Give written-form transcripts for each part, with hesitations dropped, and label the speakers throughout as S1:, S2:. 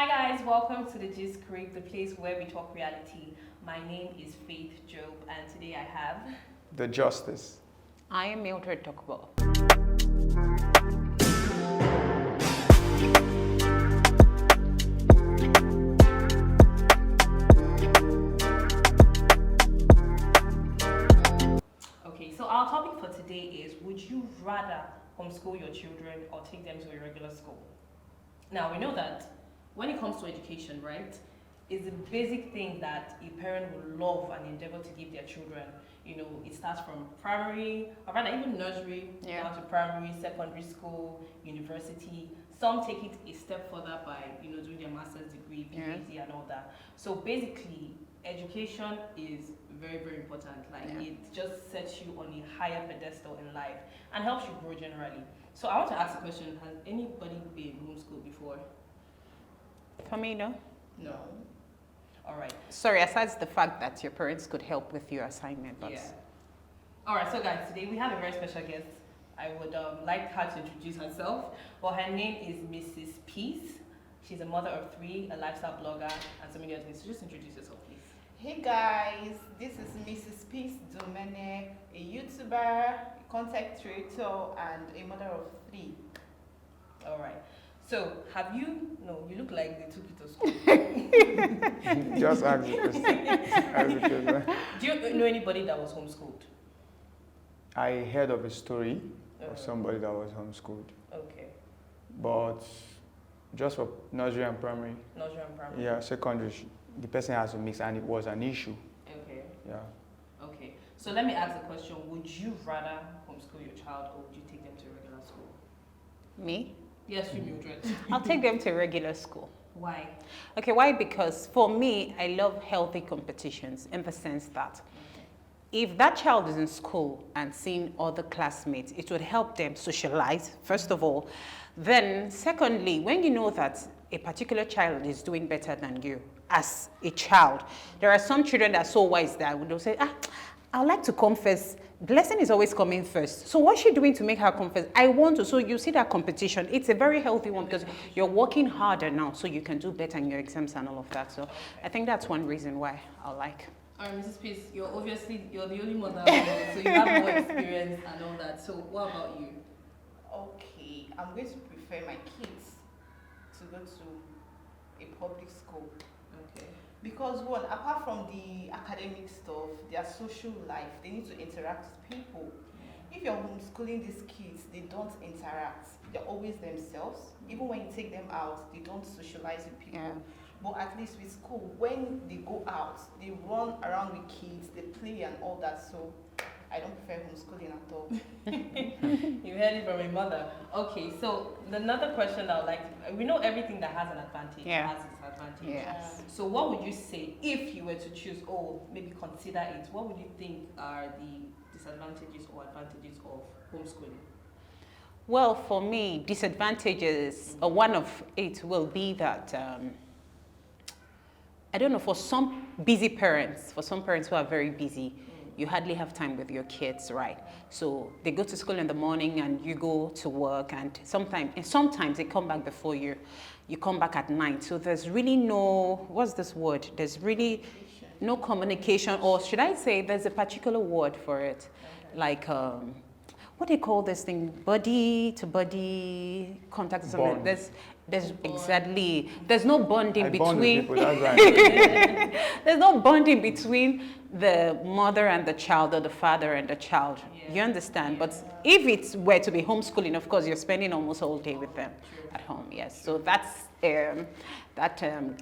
S1: Hi guys, welcome to the Gist Crib, the place where we talk reality. My name is Faith Job, and today I have
S2: The Justice.
S3: I am Mildred Tokbo.
S1: Okay, so our topic for today is: would you rather homeschool your children or take them to a regular school? Now we know that when it comes to education, right, is a basic thing that a parent would love and endeavor to give their children. You know, it starts from primary, or rather even nursery, down to primary, secondary school, university. Some take it a step further by, doing their master's degree, PhD and all that. So basically, education is very, very important. It just sets you on a higher pedestal in life and helps you grow generally. So I want to ask a question: has anybody been homeschooled before?
S3: For me, no.
S1: No. All right.
S3: Sorry, aside the fact that your parents could help with your assignment. But
S1: Yeah. All right. So guys, today we have a very special guest. I would like her to introduce herself. Well, her name is Mrs. Peace. She's a mother of 3, a lifestyle blogger, and so many other things. So just introduce yourself, please.
S4: Hey guys, this is Mrs. Peace Domene, a YouTuber, a content creator, and a mother of 3.
S1: All right. So, you look like they took you to school.
S2: Just ask the question.
S1: Do you know anybody that was homeschooled?
S2: I heard of a story of somebody that was homeschooled,
S1: Okay.
S2: but just for nursery and primary.
S1: Nursery and primary?
S2: Yeah, secondary, the person has to mix, and it was an issue.
S1: Okay.
S2: Yeah.
S1: Okay. So let me ask the question: would you rather homeschool your child, or would you take them to regular school?
S3: Me?
S1: Yes, you, Mildred.
S3: I'll take them to regular school.
S1: Why?
S3: Okay, why? Because for me, I love healthy competitions in the sense that if that child is in school and seeing other classmates, it would help them socialize, first of all. Then, secondly, when you know that a particular child is doing better than you as a child, there are some children that are so wise that they'll say, I'd like to confess. Blessing is always coming first. So what's she doing to make her confess? I want to. So you see that competition. It's a very healthy one because you're working harder now so you can do better in your exams and all of that. So I think that's one reason why I like.
S1: All right, Mrs. Peace, you're the only mother, so you have more experience and all that. So what about you?
S4: Okay, I'm going to prefer my kids to go to a public school.
S1: Okay.
S4: Because one, apart from the academic stuff, their social life, they need to interact with people. If you're homeschooling these kids, they don't interact. They're always themselves. Even when you take them out, they don't socialize with people.
S3: Yeah.
S4: But at least with school, when they go out, they run around with kids, they play and all that. So I don't prefer homeschooling at all.
S1: You heard it from a mother. Okay, so another question I would like we know everything that has an advantage has its disadvantage.
S3: Yes.
S1: So what would you say if you were to choose, maybe consider it, what would you think are the disadvantages or advantages of homeschooling?
S3: Well, for me, disadvantages, one of it will be that, I don't know, for some parents who are very busy, you hardly have time with your kids, right? So they go to school in the morning and you go to work, and sometimes they come back before you come back at night. So there's really no, what's this word? There's really no communication, or should I say there's a particular word for it, like, what do you call this thing? Body to body contact or something. There's exactly, there's no bonding between, there's no bonding between the mother and the child, or the father and the child. You understand? But if it were to be homeschooling, of course, you're spending almost all day with them at home. Yes. So that's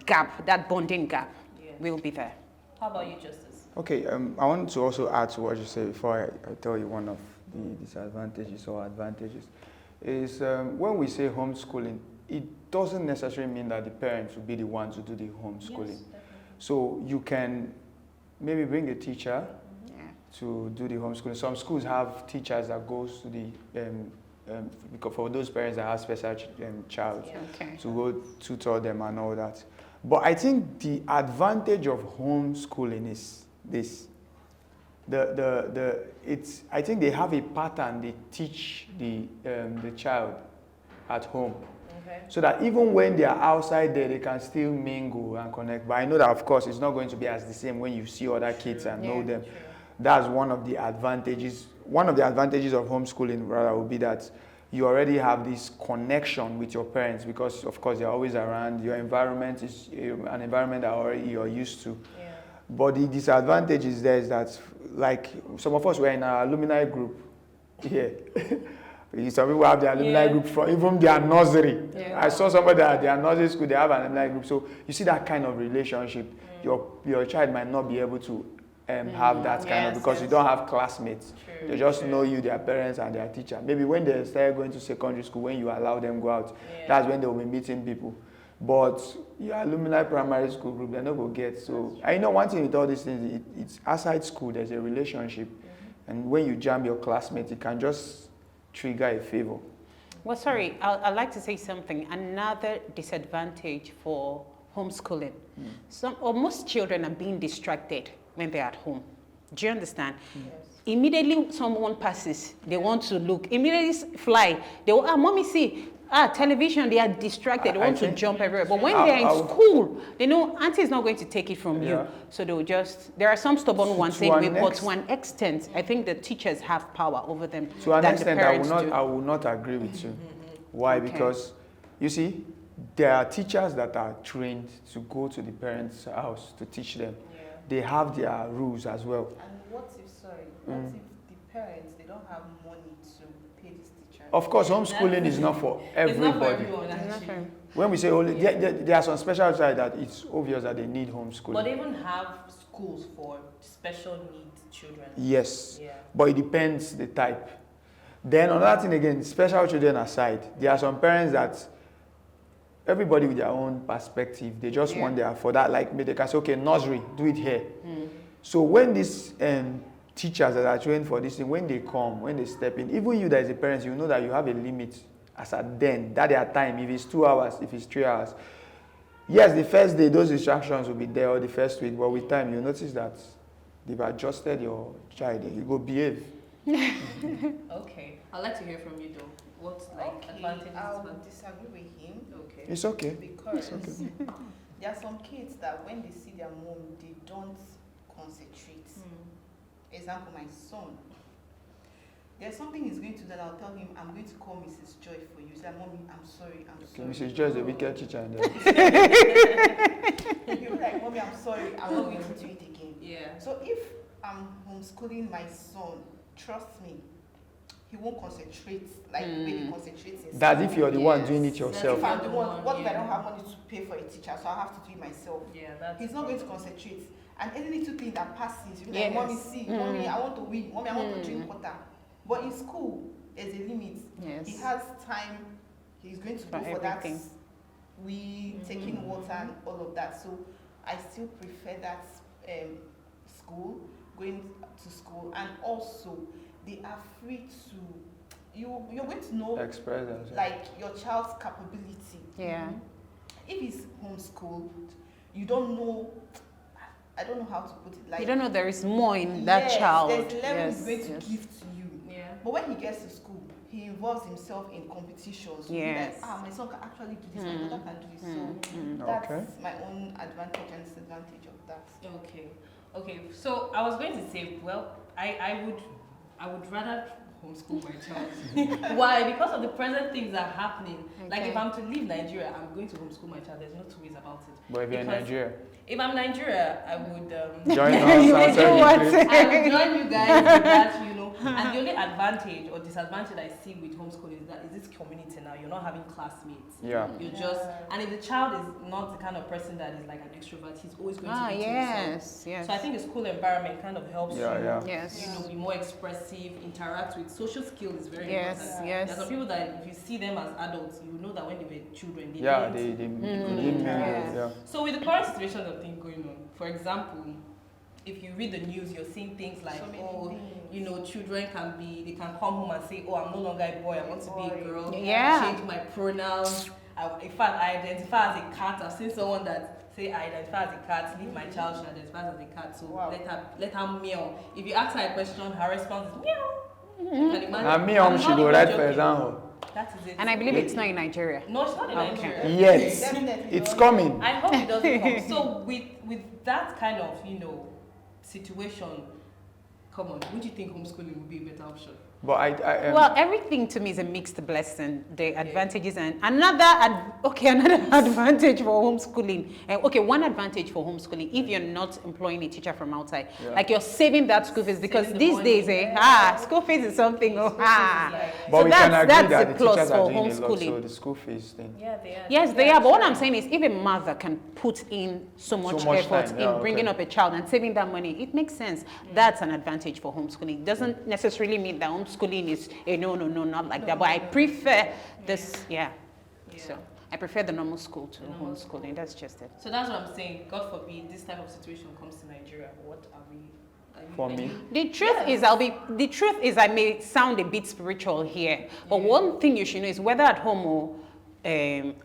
S3: gap, that bonding gap will be there.
S1: How about you, Justice?
S2: Okay, I want to also add to what you said before I tell you one of the disadvantages or advantages. Is when we say homeschooling, it doesn't necessarily mean that the parents will be the ones to do the homeschooling.
S1: Yes,
S2: so you can maybe bring a teacher to do the homeschooling. Some schools have teachers that goes to the because for those parents that have special child to go tutor them and all that. But I think the advantage of homeschooling is this. I think they have a pattern they teach the child at home.
S1: Okay.
S2: so that even when they are outside there, they can still mingle and connect. But I know that, of course, it's not going to be as the same when you see other kids and know them.
S1: True.
S2: That's one of the advantages. One of the advantages of homeschooling, rather, will be that you already have this connection with your parents because, of course, they're always around. Your environment is an environment that already you're used to.
S1: Yeah.
S2: But the disadvantage is there is that, like, some of us were in our alumni group. Yeah. Some people have their alumni group from even their nursery.
S3: Yeah.
S2: I saw somebody at their nursery school, they have an alumni group. So you see that kind of relationship. Your child might not be able to have that kind of, because you don't have classmates.
S1: True,
S2: They just know you, their parents and their teacher. Maybe when they start going to secondary school, when you allow them go out, that's when they will be meeting people. But your alumni primary school group, they're not going to get. So I know one thing with all these things, it's outside school, there's a relationship. And when you jam your classmates, it can just trigger a favor.
S3: Well, sorry, I'd like to say something. Another disadvantage for homeschooling. Most children are being distracted when they're at home. Do you understand?
S1: Yes.
S3: Immediately someone passes, they want to look. Immediately fly. They will, mommy, see. Television, they are distracted. They want to jump everywhere. But when they're in school, they know auntie is not going to take it from you. So they'll just, there are some stubborn ones saying, but to an extent, I think the teachers have power over them.
S2: To an extent,
S3: the parents do.
S2: I will not agree with you. Why?
S3: Okay.
S2: Because, you see, there are teachers that are trained to go to the parents' house to teach them. They have their rules as well.
S4: And what if the parents, they don't have money to pay this teacher?
S2: Of course, homeschooling is not for everybody.
S1: It's not for everyone, actually.
S2: When we say only, there are some special side that it's obvious that they need homeschooling.
S1: But they even have schools for special needs children.
S2: Yes,
S1: Yeah.
S2: but it depends the type. Then another thing again, special children aside, there are some parents that everybody with their own perspective, they just want their, for that, like they can say, okay, nursery, do it here. So when these teachers that are trained for this thing, when they come, when they step in, even you that is a parent, you know that you have a limit as at then, that their time, if it's 2 hours, if it's 3 hours. Yes, the first day, those instructions will be there, or the first week, but with time, you notice that they've adjusted your child, you go behave.
S1: Okay. I'd like to hear from you though. What's advantages?
S4: I would disagree with him.
S1: Okay.
S2: It's okay.
S4: Because there are some kids that when they see their mom, they don't concentrate. Example, my son. There's something he's going to do, and I'll tell him, I'm going to call Mrs. Joy for you. He's like, Mommy, I'm sorry, I'm sorry.
S2: Mrs. Joy is a wicked teacher. And
S4: He'll be like, Mommy, I'm sorry, I'm not going to do it again.
S1: Yeah.
S4: So if I'm homeschooling my son, trust me, he won't concentrate like the way he concentrates in
S2: That's
S4: school.
S2: if you're the one doing it yourself.
S4: If I'm the one, what if I don't have money to pay for a teacher, so I have to do it myself?
S1: Yeah, that's
S4: He's not going to concentrate. And any little thing that passes, you'll be like, Mommy, see, Mommy, I want to win, Mommy, I want to drink water. But in school, there's a limit.
S3: Yes.
S4: He has time, he's going to go for
S3: everything.
S4: that, taking water and all of that. So I still prefer that school, going to school, and also they are free to, you're going to know
S2: Express themselves.
S4: like your child's capability.
S3: Yeah.
S4: If he's homeschooled, you don't know, I don't know how to put it, like
S3: You don't know there is more in that child.
S4: there's level he's
S3: Yes,
S4: going to
S3: yes.
S4: give to you.
S1: Yeah.
S4: But when he gets to school, he involves himself in competitions. He'll be
S3: Yes.
S4: like, my son can actually do this, my daughter can do this. So that's
S2: Okay.
S4: my own advantage and disadvantage of that.
S1: Okay. Okay. So I was going to say, well, I would rather homeschool my child. Why? Because of the present things that are happening. Like if I'm to leave Nigeria, I'm going to homeschool my child. There's no two ways about it.
S2: But if you're in
S1: Because
S2: Nigeria,
S1: if I'm Nigeria, I would
S2: join us
S3: You will
S2: outside
S3: do
S2: the
S3: what?
S2: place.
S1: I will join you guys with that, And the only advantage or disadvantage I see with homeschooling is that is this community now. You're not having classmates.
S2: Yeah.
S1: You're just, and if the child is not the kind of person that is like an extrovert, he's always going to be to himself.
S3: yes.
S1: So I think the school environment kind of helps
S2: Yeah.
S3: Yes.
S1: be more expressive, interact with social skills is very
S3: Yes,
S1: important.
S3: yes.
S1: There are some people that if you see them as adults, you know that when they were children, they
S2: Yeah,
S1: didn't.
S2: they
S1: couldn't
S2: mingle,
S1: interact.
S2: yeah.
S1: So with the current situation of things going on, for example, if you read the news, you're seeing things like,
S4: So many things.
S1: children they can come home and say, oh, I'm no longer a boy, I want to be a girl.
S3: Yeah.
S1: Change my pronouns. In fact, I identify as a cat. I've seen someone that say I identify as a cat, leave my child, she identifies as a cat. So
S4: Wow.
S1: let her meow. If you ask her a question, her response is meow. You can imagine.
S2: And me,
S1: I'm
S2: she
S1: not
S2: go
S1: even
S2: right for
S1: joking.
S2: example.
S1: That is it.
S3: And I believe it's not in Nigeria.
S1: No, it's not in
S3: Okay.
S1: Nigeria.
S2: Yes,
S4: Definitely
S2: it's
S4: not.
S2: coming.
S1: I hope it doesn't come. So with that kind of, situation, come on, would you think homeschooling would be a better option?
S2: But I
S3: Well, everything to me is a mixed blessing. The advantages and another advantage for homeschooling. Okay, one advantage for homeschooling, if you're not employing a teacher from outside, like you're saving that school fees, because
S1: Saving the
S3: these
S1: money.
S3: days, school fees is something.
S1: School fees is like-
S2: but
S3: So
S2: we can
S3: that's
S2: agree that
S3: a
S2: the
S3: plus
S2: teachers
S3: for
S2: are doing a lot, so
S3: homeschooling.
S2: the school fees thing.
S1: Yeah, they are.
S3: Yes, they are. But what I'm saying is, if a mother can put in so much
S2: much
S3: effort
S2: time,
S3: in
S2: yeah,
S3: bringing
S2: okay.
S3: up a child and saving that money, it makes sense. That's an advantage for homeschooling. It doesn't necessarily mean that homeschooling is a no, not like that. But I prefer this, So I prefer the normal school to homeschooling. That's just it.
S1: So that's what I'm saying. God forbid this type of situation comes to Nigeria. What are we?
S2: For me.
S3: The truth is I may sound a bit spiritual here, but one thing you should know is whether at home or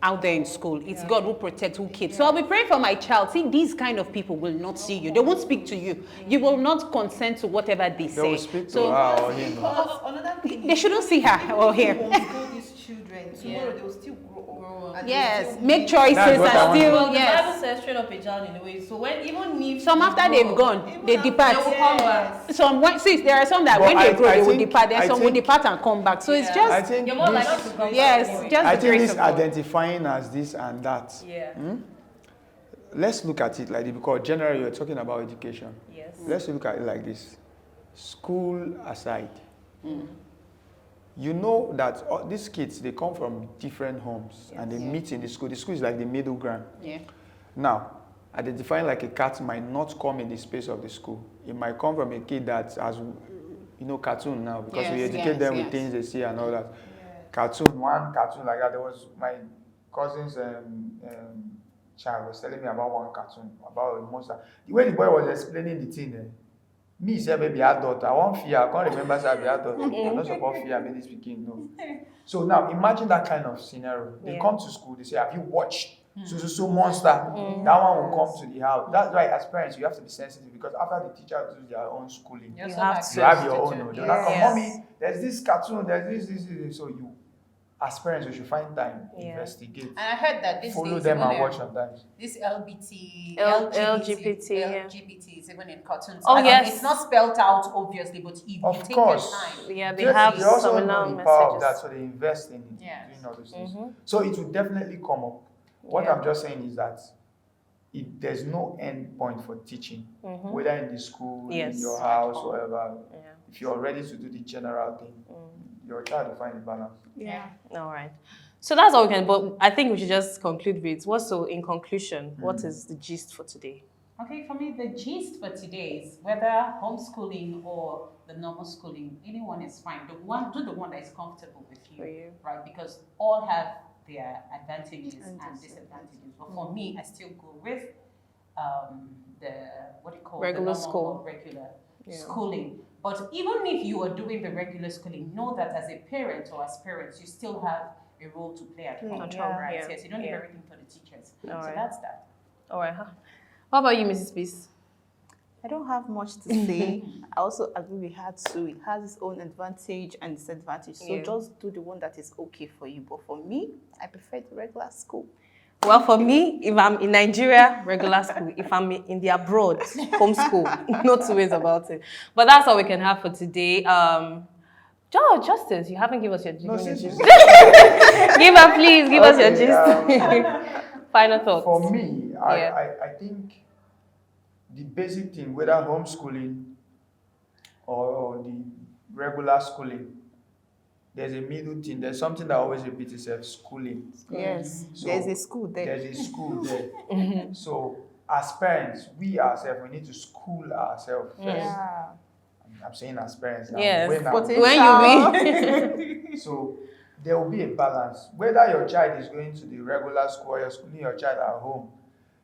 S3: out there in school, it's God who protects who keeps. So I'll be praying for my child. See, these kind of people will not see you. They won't speak to you. You will not consent to whatever they
S2: They will
S3: say.
S2: speak to
S3: So
S2: her or him.
S4: Because another thing
S3: they shouldn't see her
S4: even
S3: or
S4: if you
S3: him.
S4: homeschool these children, tomorrow they will still grow up. And they will
S3: Yes,
S4: still
S3: make
S4: be-
S3: choices
S2: That's
S3: and
S2: what I want.
S3: still
S1: Well, the
S3: yes.
S1: Bible says train up a child in a way. So when even if
S3: Some
S1: you
S3: after
S1: grow
S3: they've
S1: up,
S3: gone,
S4: Even
S3: they
S4: after-
S3: depart.
S1: they will come back.
S3: Some there are some that
S2: But
S3: when they grow
S2: I
S3: they will
S2: think-
S3: depart. Then
S2: I
S3: some will
S2: think-
S3: depart and come back. So it's
S1: Yeah.
S3: just
S2: I think
S1: You're more
S2: this,
S1: likely to come
S3: yes,
S1: back anyway.
S3: just
S2: I
S3: the
S2: think
S3: grace
S2: this
S3: of God.
S2: identifying as this and that.
S1: Yeah.
S2: Let's look at it like this, because generally you're talking about education.
S1: Yes.
S2: Let's look at it like this. School aside, you know that these kids, they come from different homes and they meet in the school. The school is like the middle ground.
S3: Yeah.
S2: Now, identifying like a cat might not come in the space of the school. It might come from a kid that has, cartoon now, because we
S3: Yes,
S2: educate them with
S3: yes.
S2: things they see and all that. One cartoon like that. There was my cousin's child was telling me about one cartoon about a monster. The way the boy was explaining the thing, me say maybe adult. I won't fear. I can't remember say I be adult. I'm not supposed fear. Maybe speaking no. So now imagine that kind of scenario. They come to school. They say, "Have you watched so monster?" That one will come to the house. That's why as parents you have to be sensitive, because after the teacher does their own schooling,
S1: You
S2: you
S1: have
S2: have your own. They'll not come,
S5: Yes.
S2: "Mommy, there's this cartoon. There's this." So you, as parents, you should find time, investigate,
S5: And I heard that this
S2: follow
S5: days,
S2: them
S5: even,
S2: and watch sometimes.
S5: this LGBT,
S6: LGBT,
S5: is even in cartoons.
S6: Oh,
S5: I mean,
S6: yes.
S5: It's not spelled out obviously, but if you
S2: Of
S5: take
S2: course.
S5: your time.
S6: Yeah, they
S2: Just-
S6: have
S2: they also
S6: subliminal
S2: know the power of
S6: messages.
S2: that, so they invest in
S5: Yes.
S2: doing all those things. So it will definitely come up. What I'm just saying is that there's no end point for teaching, whether in the school, in your house, whatever.
S6: Yeah.
S2: If you're ready to do the general thing, your child will find the balance.
S5: Yeah.
S6: All right. So that's all we can, but I think we should just conclude with in conclusion, what is the gist for today?
S3: Okay, for me, the gist for today is whether homeschooling or the normal schooling, anyone is fine. Do the one that is comfortable with
S6: For you.
S3: right? Because all have their advantages and disadvantages. But for me, I still go with the
S6: Regular
S3: the normal
S6: school.
S3: or regular schooling. But even if you are doing the regular schooling, know that as a parent or as parents, you still have a role to play at home, right?
S6: Yeah.
S3: Yes, you don't leave
S6: Yeah.
S3: everything for the teachers.
S6: All
S3: So
S6: right.
S3: that's that.
S6: All right. How about you, Mrs. Peace?
S4: I don't have much to say. I also agree with her too. It has its own advantage and disadvantage. So
S6: Yeah.
S4: just do the one that is okay for you. But for me, I prefer the regular school.
S6: Well, for me, if I'm in Nigeria, regular school. If I'm in the abroad, homeschool. No two ways about it. But that's all we can have for today. Justice, you haven't given us your
S2: No, since
S6: gist.
S2: you
S6: Give her, please. Give us your
S2: Okay,
S6: gist. Final thoughts.
S2: For me,
S6: Yeah.
S2: I think the basic thing, whether homeschooling or the regular schooling, there's a middle thing. There's something that always repeats itself: schooling.
S4: Yes.
S2: So
S4: There's a school there.
S2: There's a school there. So as parents, we ourselves, we need to school ourselves first.
S4: Yeah.
S2: I'm saying as parents.
S6: Yes.
S2: When I'm-
S4: But
S6: When you mean.
S2: So there will be a balance. Whether your child is going to the regular school or you're schooling your child at home,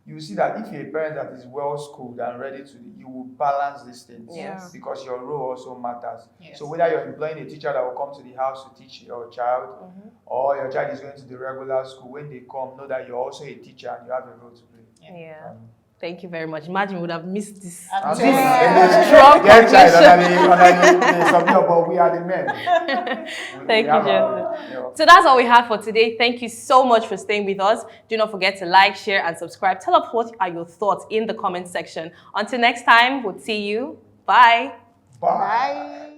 S2: you see that if you're a parent that is well schooled and ready to, you will balance these things.
S6: Yes.
S2: Because your role also matters.
S5: Yes.
S2: So whether you're employing a teacher that will come to the house to teach your child, or your child is going to the regular school, when they come, know that you're also a teacher and you have a role to play.
S6: Yeah. Thank you very much. Imagine we would have missed this.
S2: And
S4: Yeah.
S6: Strong
S2: get child
S6: conviction.
S2: under the subject, but we are the men.
S6: Thank you,
S2: have
S6: Joseph.
S2: yeah.
S6: So that's all we have for today. Thank you so much for staying with us. Do not forget to like, share, and subscribe. Tell us what are your thoughts in the comment section. Until next time, we'll see you. Bye.
S2: Bye.
S4: Bye.